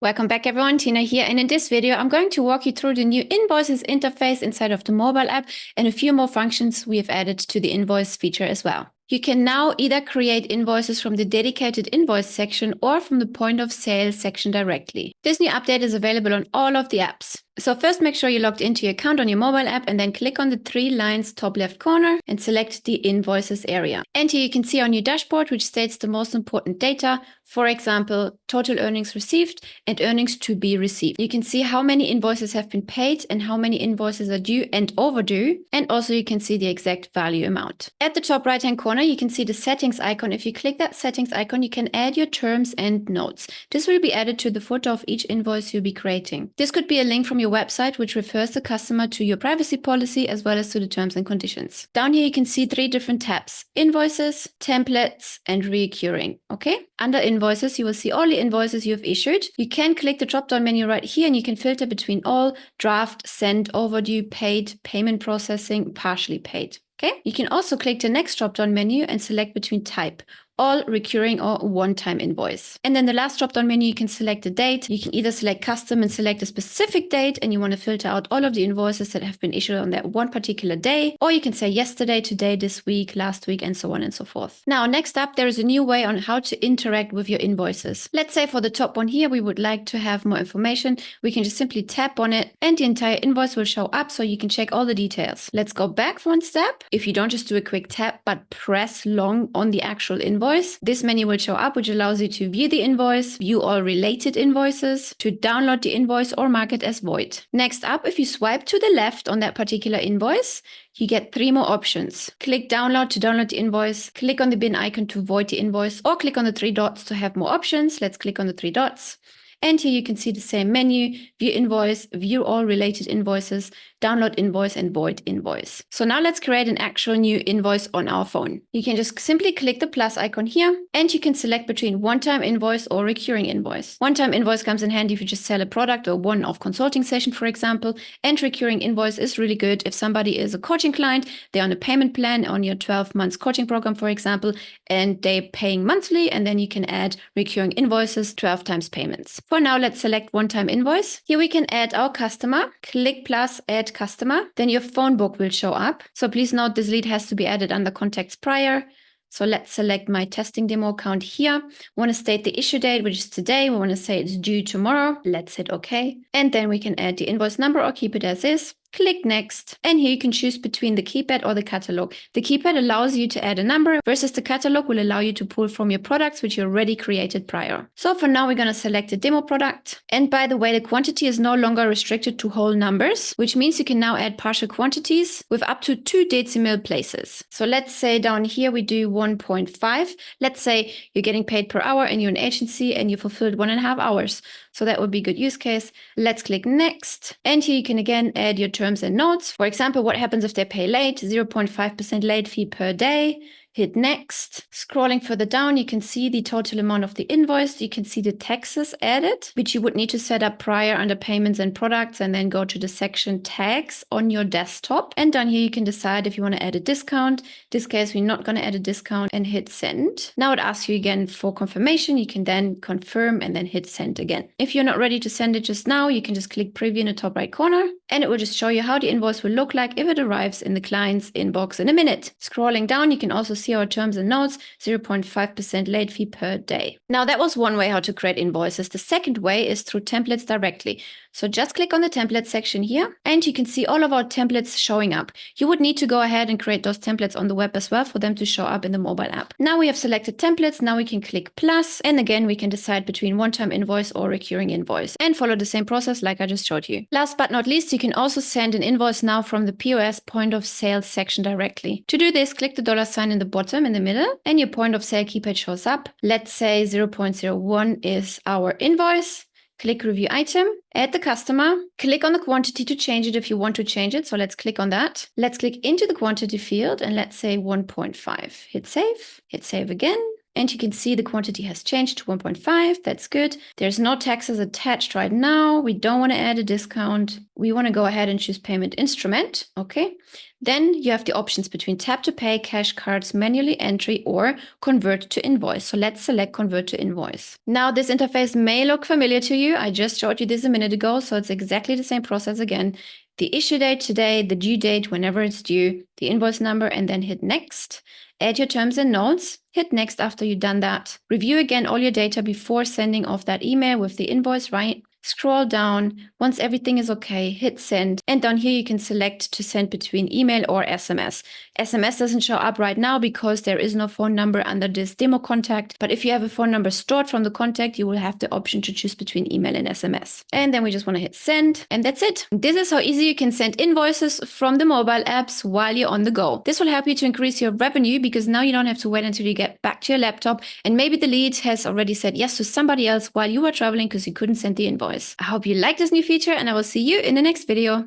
Welcome back everyone, Tina here, and in this video I'm going to walk you through the new Invoices interface inside of the mobile app and a few more functions we have added to the invoice feature as well. You can now either create invoices from the dedicated invoice section or from the point of sale section directly. This new update is available on all of the apps. So first make sure you're logged into your account on your mobile app and then click on the 3 lines top left corner and select the invoices area. And here you can see on your dashboard which states the most important data, for example, total earnings received and earnings to be received. You can see how many invoices have been paid and how many invoices are due and overdue, and also you can see the exact value amount. At the top right hand corner you can see the settings icon. If you click that settings icon you can add your terms and notes. This will be added to the footer of each invoice you'll be creating. This could be a link from your website which refers the customer to your privacy policy as well as to the terms and conditions. Down here you can see 3 different tabs: invoices, templates and recurring. Okay, under invoices you will see all the invoices you have issued. You can click the drop down menu right here and you can filter between all, draft, sent, overdue, paid, payment processing, partially paid. Okay, you can also click the next drop down menu and select between type, all, recurring or one-time invoice. And then the last drop-down menu, you can select the date. You can either select custom and select a specific date and you want to filter out all of the invoices that have been issued on that one particular day, or you can say yesterday, today, this week, last week, and so on and so forth. Now, next up, there is a new way on how to interact with your invoices. Let's say for the top one here, we would like to have more information. We can just simply tap on it and the entire invoice will show up so you can check all the details. Let's go back one step. If you don't just do a quick tap, but press long on the actual invoice, this menu will show up, which allows you to view the invoice, view all related invoices, to download the invoice or mark it as void. Next up, if you swipe to the left on that particular invoice, you get 3 more options. Click download to download the invoice, click on the bin icon to void the invoice, or click on the 3 dots to have more options. Let's click on the 3 dots. And here you can see the same menu: view invoice, view all related invoices, download invoice, and void invoice. So now let's create an actual new invoice on our phone. You can just simply click the plus icon here and you can select between one-time invoice or recurring invoice. One-time invoice comes in handy if you just sell a product or one-off consulting session, for example, and recurring invoice is really good if somebody is a coaching client, they're on a payment plan on your 12 months coaching program, for example, and they're paying monthly, and then you can add recurring invoices, 12 times payments. For now, let's select one-time invoice. Here we can add our customer. Click plus add customer. Then your phone book will show up. So please note this lead has to be added under contacts prior. So let's select my testing demo account here. We want to state the issue date, which is today. We want to say it's due tomorrow. Let's hit OK. And then we can add the invoice number or keep it as is. Click next. And here you can choose between the keypad or the catalog. The keypad allows you to add a number versus the catalog will allow you to pull from your products which you already created prior. So for now, we're going to select a demo product. And by the way, the quantity is no longer restricted to whole numbers, which means you can now add partial quantities with up to 2 decimal places. So let's say down here we do 1.5. Let's say you're getting paid per hour and you're an agency and you fulfilled 1.5 hours. So that would be a good use case. Let's click next. And here you can again add your terms and notes. For example, what happens if they pay late? 0.5% late fee per day. Hit next. Scrolling further down, you can see the total amount of the invoice. You can see the taxes added, which you would need to set up prior under payments and products and then go to the section tags on your desktop. And down here, you can decide if you want to add a discount. In this case, we're not going to add a discount, and hit send. Now it asks you again for confirmation. You can then confirm and then hit send again. If you're not ready to send it just now, you can just click preview in the top right corner and it will just show you how the invoice will look like if it arrives in the client's inbox in a minute. Scrolling down, you can also see our terms and notes, 0.5% late fee per day. Now that was one way how to create invoices. The second way is through templates directly. So just click on the template section here and you can see all of our templates showing up. You would need to go ahead and create those templates on the web as well for them to show up in the mobile app. Now we have selected templates. Now we can click plus, and again we can decide between one-time invoice or recurring invoice and follow the same process like I just showed you. Last but not least, you can also send an invoice now from the POS point of sale section directly. To do this, click the $sign in the bottom in the middle and your point of sale keypad shows up. Let's say 0.01 is our invoice. Click review item, add the customer, click on the quantity to change it if you want to change it. So let's click on that. Let's click into the quantity field and let's say 1.5. Hit save again. And you can see the quantity has changed to 1.5. That's good. There's no taxes attached right now. We don't want to add a discount. We want to go ahead and choose payment instrument. Okay. Then you have the options between tap to pay, cash cards, manually entry, or convert to invoice. So let's select convert to invoice. Now this interface may look familiar to you. I just showed you this a minute ago. So it's exactly the same process again. The issue date today, the due date whenever it's due, the invoice number, and then hit next. Add your terms and notes. Hit next after you've done that. Review again all your data before sending off that email with the invoice, right? Scroll down. Once everything is okay, hit send. And down here you can select to send between email or SMS. SMS doesn't show up right now because there is no phone number under this demo contact. But if you have a phone number stored from the contact, you will have the option to choose between email and SMS. And then we just want to hit send. And that's it. This is how easy you can send invoices from the mobile apps while you're on the go. This will help you to increase your revenue because now you don't have to wait until you get back to your laptop. And maybe the lead has already said yes to somebody else while you were traveling because you couldn't send the invoice. I hope you like this new feature and I will see you in the next video.